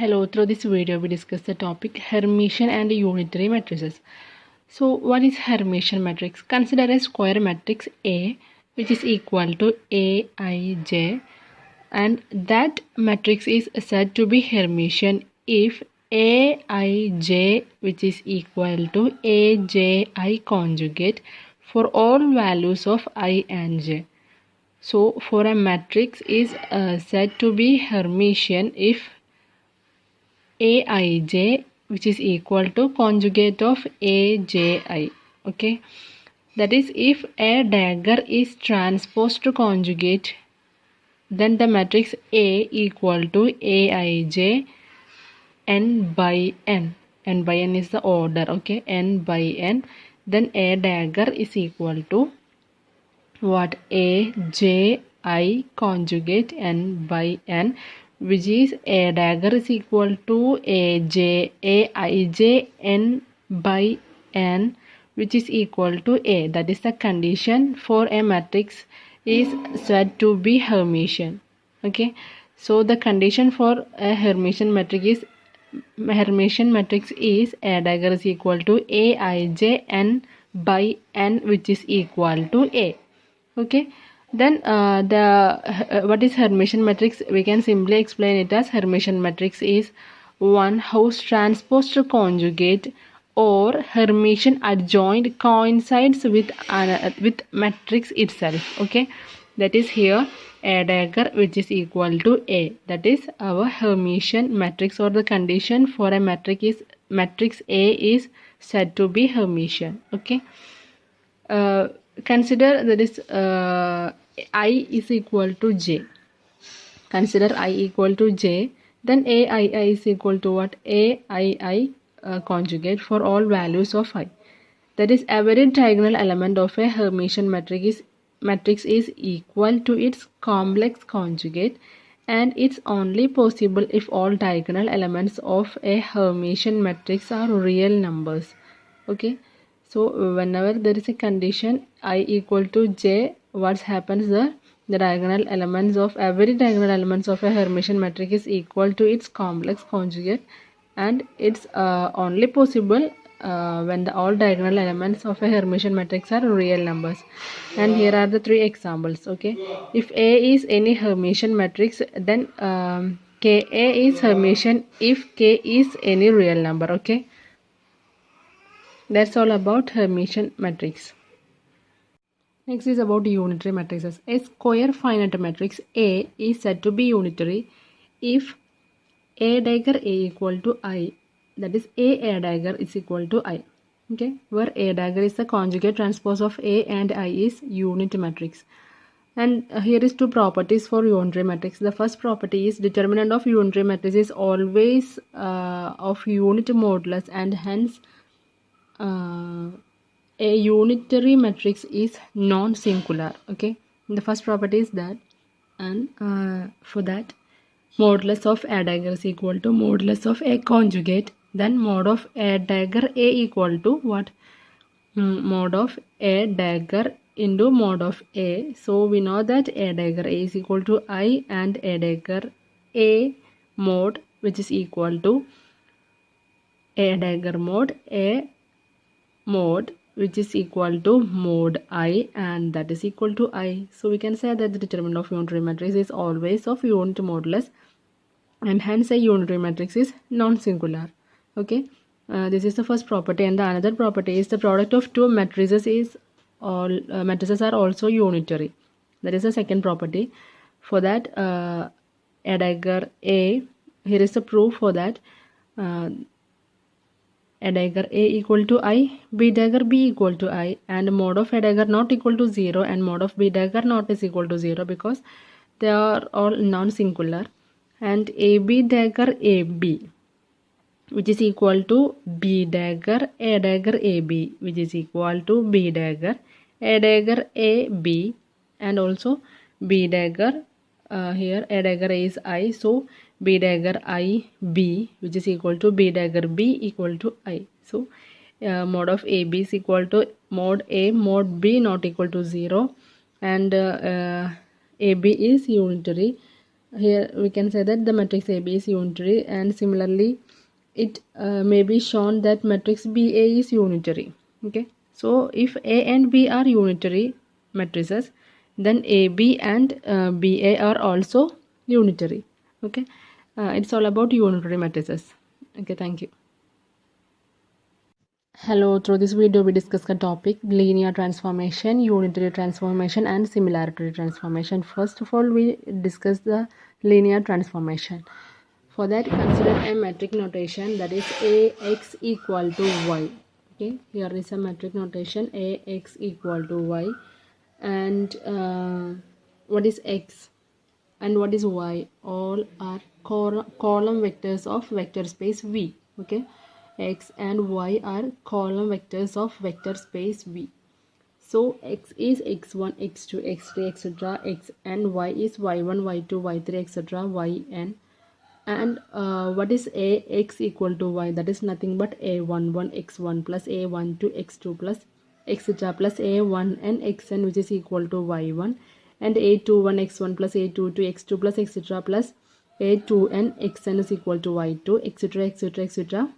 Hello, through this video we discuss the topic Hermitian and Unitary Matrices. So what is Hermitian matrix? Consider a square matrix A which is equal to Aij, and that matrix is said to be Hermitian if Aij which is equal to Aj conjugate for all values of I and j. So for a matrix is said to be Hermitian if Aij which is equal to conjugate of Aji. Okay, that is, if a dagger is transposed to conjugate, then the matrix A equal to Aij n by n. N by n is the order. Okay, n by n. Then a dagger is equal to what? Aj conjugate n by n, which is a dagger is equal to Aij n by n, which is equal to A. That is the condition for a matrix is said to be Hermitian. Okay, so the condition for a Hermitian matrix is a dagger is equal to Aij n by n, which is equal to A. Okay, then what is Hermitian matrix? We can simply explain it as Hermitian matrix is one whose transposed conjugate or Hermitian adjoint coincides with matrix itself. Okay, that is here a dagger which is equal to A. That is our Hermitian matrix, or the condition for a matrix A is said to be Hermitian. Okay. Consider that is I is equal to j. Consider I equal to j, then Aii is equal to what? Aii conjugate for all values of I. That is, every diagonal element of a Hermitian matrix is equal to its complex conjugate, and it's only possible if all diagonal elements of a Hermitian matrix are real numbers. Okay. So whenever there is a condition I equal to j, what happens? The diagonal elements of every diagonal elements of a Hermitian matrix is equal to its complex conjugate, and it's only possible when all diagonal elements of a Hermitian matrix are real numbers. And here are the three examples. Okay, if A is any Hermitian matrix, then Ka is Hermitian if K is any real number. Okay. That's all about Hermitian matrix. Next is about unitary matrices. A square finite matrix A is said to be unitary if A dagger A equal to I. That is, A dagger is equal to I. Okay, where A dagger is the conjugate transpose of A and I is unit matrix. And here is two properties for unitary matrix. The first property is determinant of unitary matrix is always of unit modulus, and hence a unitary matrix is non-singular. Okay, the first property is that, and for that, modulus of A dagger is equal to modulus of A conjugate, then mod of A dagger A equal to what? Mod of A dagger into mod of A. So we know that A dagger A is equal to I, and A dagger A mod, which is equal to A dagger mod A mod, which is equal to mod I, and that is equal to I. So we can say that the determinant of unitary matrix is always of unit modulus, and hence a unitary matrix is non-singular. Okay, this is the first property. And the another property is the product of two matrices is all matrices are also unitary. That is the second property. For that, A dagger A, here is the proof for that. A dagger A equal to I, B dagger B equal to I, and mod of A dagger not equal to 0 and mod of B dagger not is equal to 0, because they are all non-singular. And AB dagger AB, which is equal to B dagger A dagger AB, which is equal to B dagger A dagger AB, and also B dagger here A dagger A is I, so B dagger I B, which is equal to B dagger B equal to I. So mod of AB is equal to mod A mod B not equal to 0, and AB is unitary, here we can say that the matrix AB is unitary, and similarly it may be shown that matrix BA is unitary. Okay, so if A and B are unitary matrices, then AB and BA are also unitary. Okay, it's all about unitary matrices. Okay, thank you. Hello, through this video we discuss the topic linear transformation, unitary transformation and similarity transformation. First of all, we discuss the linear transformation. For that, consider a metric notation, that is AX equal to Y. Okay, here is a metric notation AX equal to Y, and what is X and what is Y? All are column vectors of vector space V. Okay, X and Y are column vectors of vector space V. So X is x1, x2, x3, etc. X and Y is y1, y2, y3, etc. Yn. And what is Ax equal to Y? That is nothing but a11 x1 plus a12 x2 plus etc. plus a1 and xn, which is equal to y1, and a21 x1 plus a22 x2 plus etc. plus a2 and xn is equal to y2, etc. etc. etc.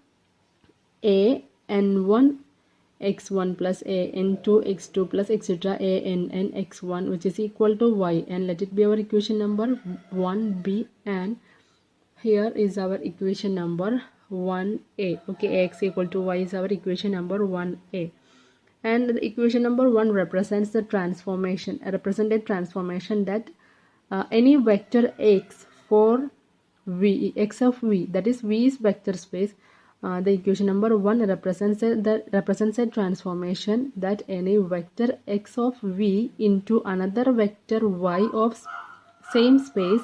an1 x1 plus an2 x2 plus etc. an and x1, which is equal to y, and let it be our equation number 1b, and here is our equation number 1a. Okay, X equal to Y is our equation number 1a, and the equation number 1 represents the transformation, a represented transformation that any vector X for V, X of V, that is V is vector space. The equation number 1 represents a transformation that any vector X of V into another vector Y of same space,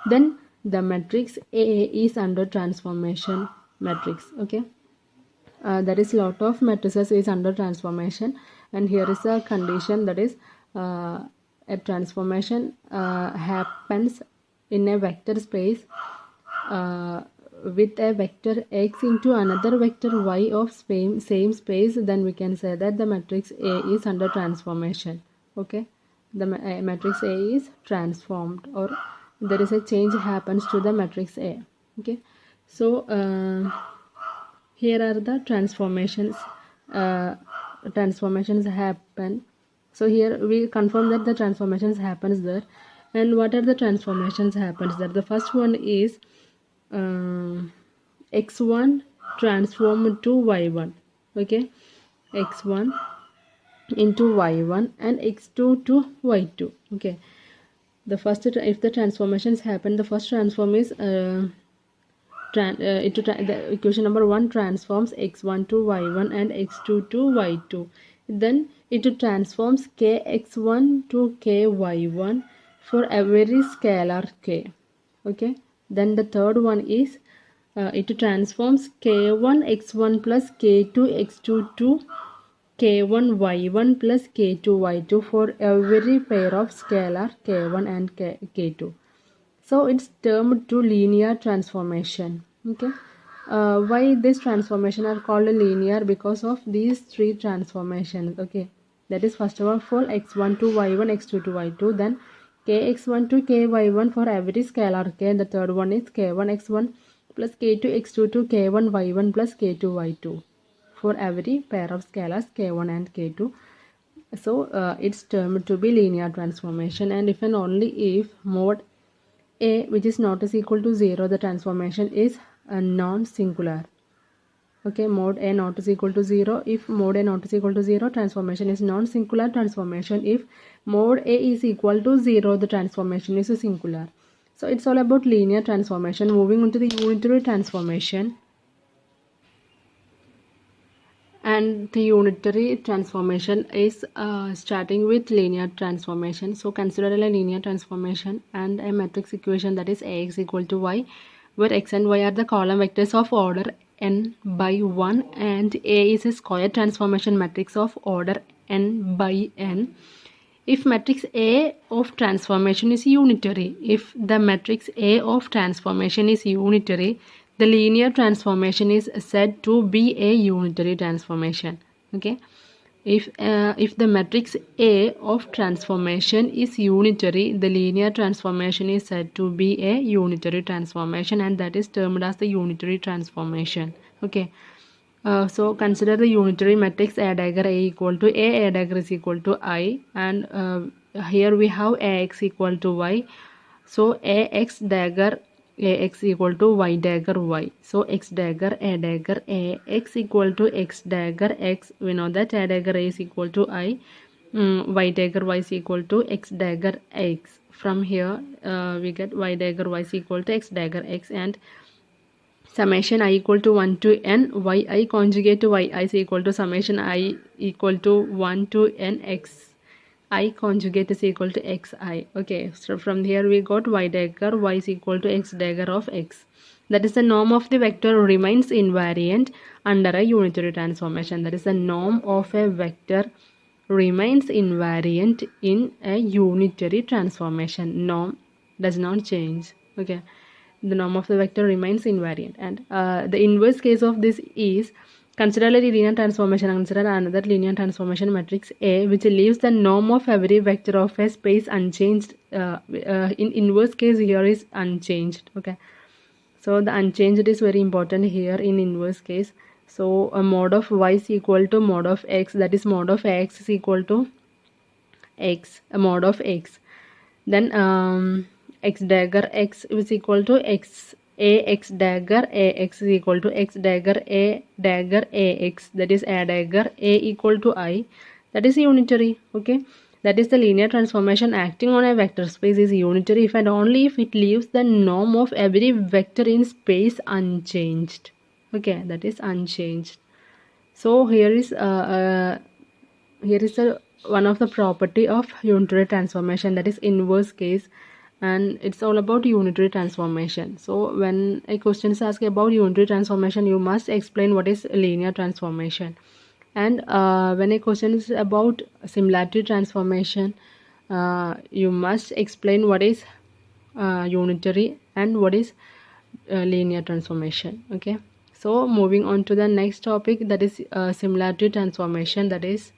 then the matrix A is under transformation matrix. Okay, that is lot of matrices is under transformation, and here is a condition, that is a transformation happens in a vector space with a vector X into another vector Y of same space, then we can say that the matrix A is under transformation. Okay, the matrix A is transformed, or there is a change happens to the matrix A. Okay, so here are the transformations happen. So here we confirm that the transformations happens there. And what are the transformations happens there? The first one is x1 transformed to y1. Okay, x1 into y1 and x2 to y2. Okay, the first, if the transformations happen, the first transform is the equation number 1 transforms x1 to y1 and x2 to y2. Then it transforms kx1 to ky1 for every scalar k. Okay, then the third one is it transforms k1 x1 plus k2 x2 to k1 y1 plus k2 y2 for every pair of scalar k1 and k2. So it's termed to linear transformation. Okay, why this transformation are called linear? Because of these three transformations. Okay, that is first of all for x1 to y1, x2 to y2, then kx1 to ky1 for every scalar k, and the third one is k1 x1 plus k2 x2 to k1 y1 plus k2 y2 for every pair of scalars k1 and k2. So it's termed to be linear transformation, and if and only if mod A which is not is equal to 0, the transformation is a non-singular. Okay, mod A not is equal to 0. If mod A not is equal to 0, transformation is non-singular transformation. If mod A is equal to 0, the transformation is a singular. So it's all about linear transformation. Moving on to the unitary transformation. And the unitary transformation is starting with linear transformation. So consider a linear transformation and a matrix equation, that is Ax equal to Y, where x and y are the column vectors of order n by 1, and A is a square transformation matrix of order n by n. If matrix A of transformation is unitary, if the matrix A of transformation is unitary, the linear transformation is said to be a unitary transformation. Okay, if the matrix A of transformation is unitary, the linear transformation is said to be a unitary transformation, and that is termed as the unitary transformation. Okay. So consider the unitary matrix A dagger A equal to A dagger is equal to I, and here we have Ax equal to Y. So Ax dagger Ax equal to Y dagger Y. So X dagger A dagger Ax equal to X dagger X. We know that A dagger A is equal to I. Y dagger Y is equal to X dagger X. From here we get Y dagger Y is equal to X dagger X, and summation I equal to 1 to n yi conjugate to yi is equal to summation I equal to 1 to n x I conjugate is equal to xi. Okay, so from here we got y dagger y is equal to x dagger of x. That is the norm of the vector remains invariant under a unitary transformation. That is the norm of a vector remains invariant in a unitary transformation. Norm does not change. Okay, the norm of the vector remains invariant, and the inverse case of this is consider a linear transformation. Consider another linear transformation matrix A which leaves the norm of every vector of a space unchanged. In inverse case here is unchanged. Okay, so the unchanged is very important here in inverse case. So a mod of y is equal to mod of x, that is mod of x is equal to x, a mod of x. Then x dagger x is equal to x ax dagger ax is equal to x dagger a dagger ax, that is a dagger a equal to I, that is unitary. Okay, that is the linear transformation acting on a vector space is unitary if and only if it leaves the norm of every vector in space unchanged. Okay, that is unchanged. So here is one of the property of unitary transformation, that is inverse case, and it's all about unitary transformation. So when a question is asked about unitary transformation, you must explain what is linear transformation, and when a question is about similarity transformation, you must explain what is unitary and what is linear transformation. Okay, so moving on to the next topic, that is similarity transformation. That is,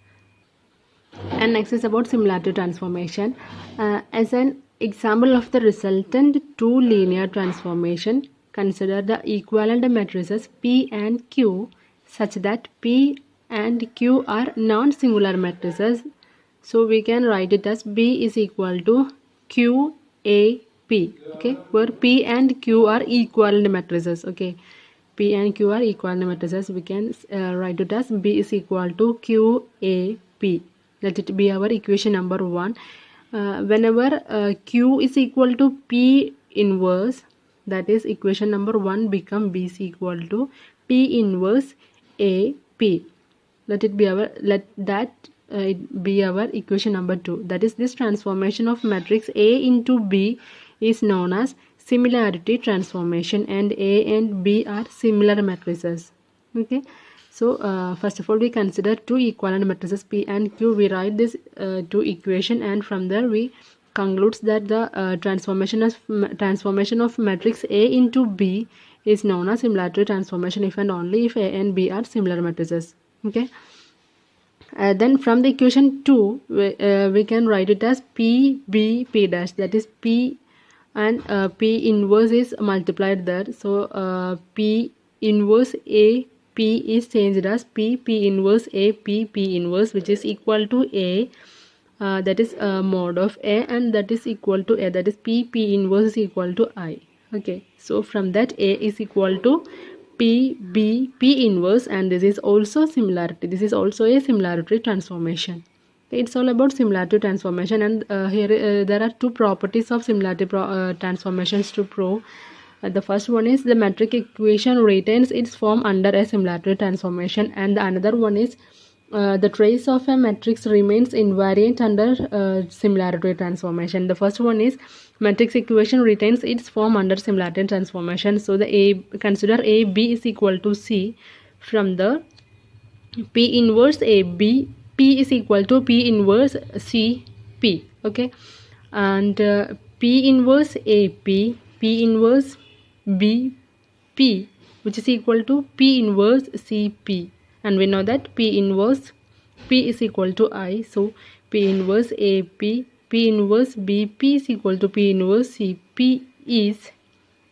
and next is about similarity transformation. As an example of the resultant two linear transformation, consider the equivalent matrices P and Q such that P and Q are non-singular matrices. So we can write it as B is equal to Q A P. Okay, where P and Q are equivalent matrices. Okay, P and Q are equivalent matrices. We can write it as B is equal to Q A P. Let it be our equation number 1. Whenever Q is equal to P inverse, that is equation number 1 become B is equal to P inverse A P. Let it be our be our equation number 2. That is, this transformation of matrix A into B is known as similarity transformation, and A and B are similar matrices. Okay, so first of all we consider two equivalent matrices P and Q. We write this two equation, and from there we concludes that the transformation of matrix A into B is known as similarity transformation if and only if A and B are similar matrices. Okay, then from the equation 2 we can write it as P B P dash, that is P and P inverse is multiplied there. So P inverse A P is changed as P inverse A P inverse, which is equal to A, that is mod of A, and that is equal to A, that is P inverse is equal to I. Okay, so from that A is equal to P inverse, and this is also similarity. This is also a similarity transformation. It's all about similarity transformation, and here there are two properties of similarity transformations to prove. The first one is the metric equation retains its form under a similarity transformation, and the another one is the trace of a matrix remains invariant under similarity transformation. The first one is matrix equation retains its form under similarity transformation. So the consider A B is equal to C. From the P inverse A B, P is equal to P inverse C P. Okay, and P inverse A P inverse B P, which is equal to P inverse C P, and we know that P inverse P is equal to I, so P inverse AP, P inverse BP is equal to P inverse C. P is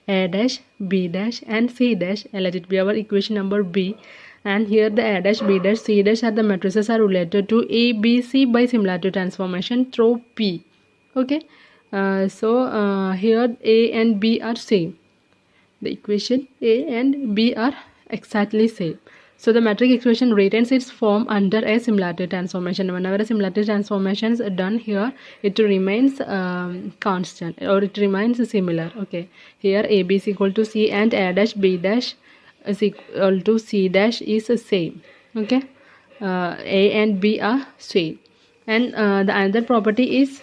A dash, B dash and C dash, and let it be our equation number B. And here the A dash, B dash, C dash are the matrices are related to A, B, C by similarity transformation through P. Okay, here A and B are same. The equation A and B are exactly same. So the matrix equation retains its form under a similarity transformation. Whenever a similarity transformation is done here, it remains constant or it remains similar. Okay, here AB is equal to C and A dash B dash is equal to C dash is the same. Okay, A and B are same. And the another property is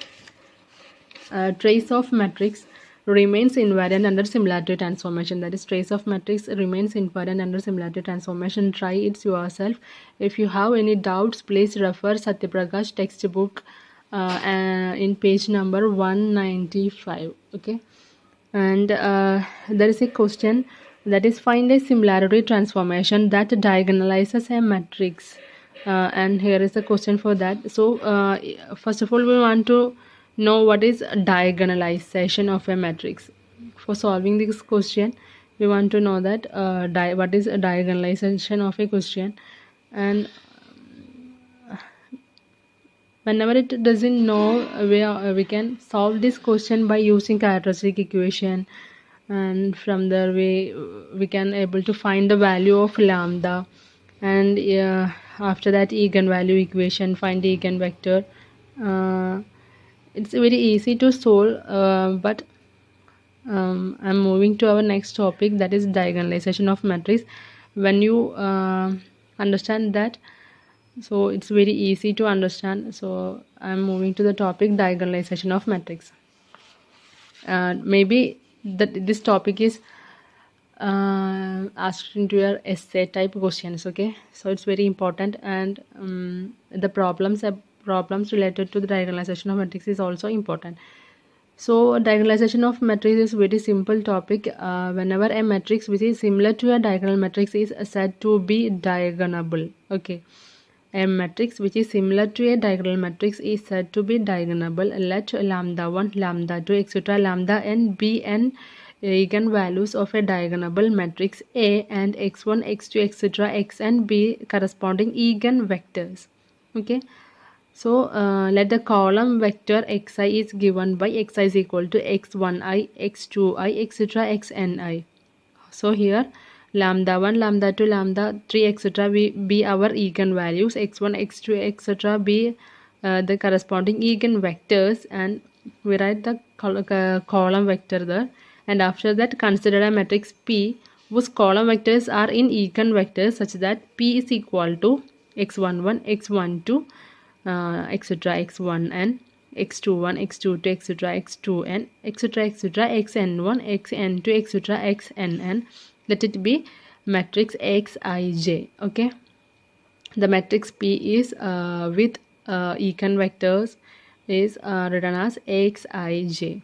trace of matrix remains invariant under similarity transformation. That is, trace of matrix remains invariant under similarity transformation. Try it yourself. If you have any doubts, please refer Satyaprakash textbook in page number 195. Okay, and there is a question that is, find a similarity transformation that diagonalizes a matrix. And here is the question for that. So first of all, we want to know what is diagonalization of a matrix. For solving this question, we want to know that what is a diagonalization of a question. And whenever it doesn't know, we can solve this question by using characteristic equation, and from there we can able to find the value of lambda, and after that eigenvalue equation, find the eigenvector. It's very easy to solve, but I'm moving to our next topic, that is diagonalization of matrix. When you understand that, so it's very easy to understand. So I'm moving to the topic diagonalization of matrix. Maybe this topic is asked into your essay type questions. Okay, so it's very important, and the problems related to the diagonalization of matrix is also important. So diagonalization of matrix is very simple topic. Whenever a matrix which is similar to a diagonal matrix is said to be diagonable. Okay, a matrix which is similar to a diagonal matrix is said to be diagonable. Let lambda 1, lambda 2, etc. lambda n be n eigenvalues of a diagonable matrix A, and x1, x2, etc. xn be corresponding eigenvectors. Okay, so let the column vector xi is given by xi is equal to x1i, x2i, etc. xni. So here lambda 1, lambda 2, lambda 3, etc. be our eigenvalues, x1, x2, etc. be the corresponding eigenvectors, and we write the column vector there. And after that, consider a matrix P whose column vectors are in eigenvectors such that P is equal to x11, x12, etc. x1n, x21, x22, etc. x2n, etc. etc. xn1, xn2, etc. xnn. Let it be matrix xij. Okay, the matrix P is with eigenvectors is written as xij.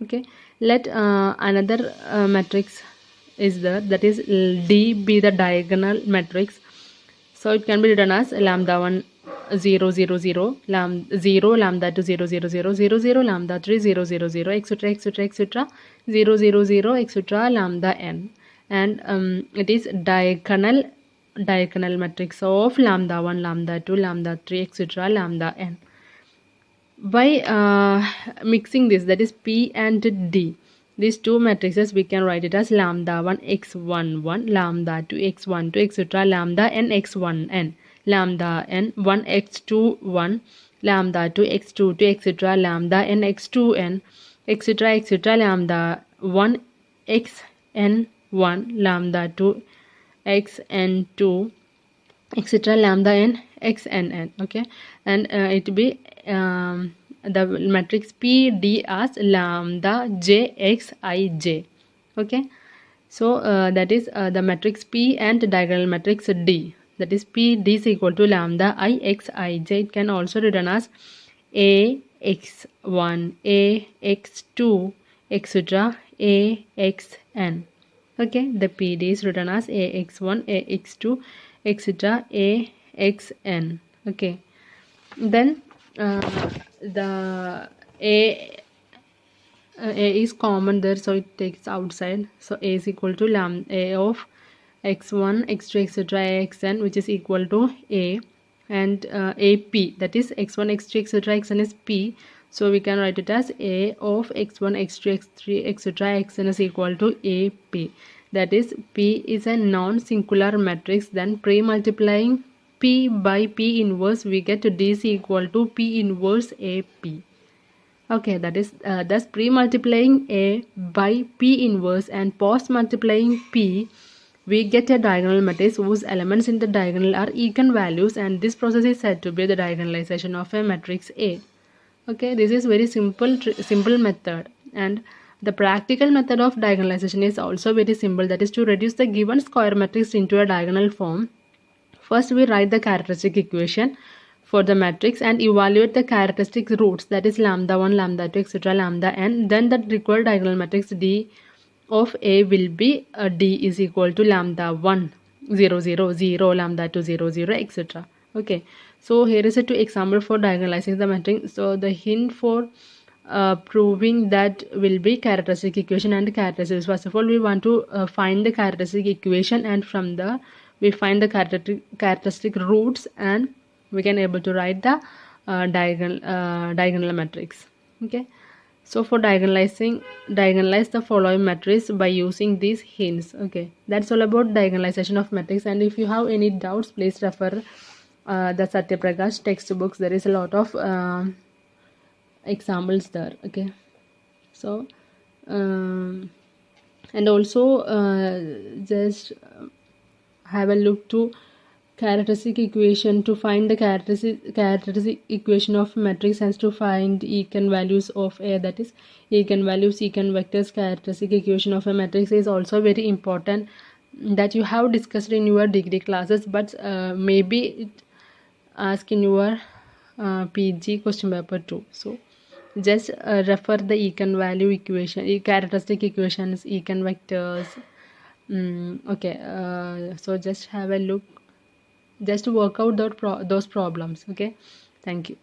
Okay, let another matrix is there, that is D be the diagonal matrix. So it can be written as lambda 1 0 0 0, lambda 0, lambda 2 0 0 0 0 0, lambda 3 0 0 0, etc. etc. etc. 0 0 0, etc. lambda n. And it is diagonal matrix of lambda 1, lambda 2, lambda 3, etc. lambda n. By mixing this, that is P and D, these two matrices, we can write it as lambda 1 x11, lambda 2 x12, etc. lambda n x1n, lambda n 1 x21, lambda 2 x22, etc. lambda n x2n, etc. etc. lambda 1 xn1, lambda 2 xn2, etc. lambda n xnn. Okay, and it be the matrix PD as lambda j xij. Okay, so that is the matrix P and diagonal matrix D, that is PD is equal to lambda I xij. It can also written as A x1, A x2, etc. A xn. Okay, the PD is written as A x1, A x2, etc. A xn. Okay, then the a is common there, so it takes outside. So a is equal to lambda a of x1 x2 etc xn, which is equal to a, and ap, that is x1 x2 etc xn is p, so we can write it as a of x1 x2 x3 etc xn is equal to ap. That is, p is a non-singular matrix. Then pre-multiplying p by p inverse, we get d is equal to p inverse ap. Okay, that is thus pre-multiplying a by p inverse and post-multiplying p, we get a diagonal matrix whose elements in the diagonal are eigenvalues, and this process is said to be the diagonalization of a matrix A. Okay, this is very simple method, and the practical method of diagonalization is also very simple. That is to reduce the given square matrix into a diagonal form. First, we write the characteristic equation for the matrix and evaluate the characteristic roots, that is lambda 1, lambda 2, etc. lambda n. Then the required diagonal matrix D of A will be D is equal to lambda 1 0 0 0, lambda 2 0 0, etc. Okay, so here is a two example for diagonalizing the matrix. So the hint for proving that will be characteristic equation and characteristics. First of all, we want to find the characteristic equation, and from the we find the characteristic roots, and we can able to write the diagonal matrix. Okay, so for diagonalize the following matrix by using these hints. Okay, that's all about diagonalization of matrix, and if you have any doubts, please refer the Satya Prakash textbooks. There is a lot of examples there. Okay, so and also just have a look to characteristic equation to find the characteristic equation of matrix, has to find eigenvalues of A, that is eigenvalues, eigenvectors. Characteristic equation of a matrix is also very important, that you have discussed in your degree classes, but maybe it ask in your PG question paper too. So just refer the eigenvalue equation, characteristic equations, eigenvectors. Okay, so just have a look, just work out those problems. Okay, thank you.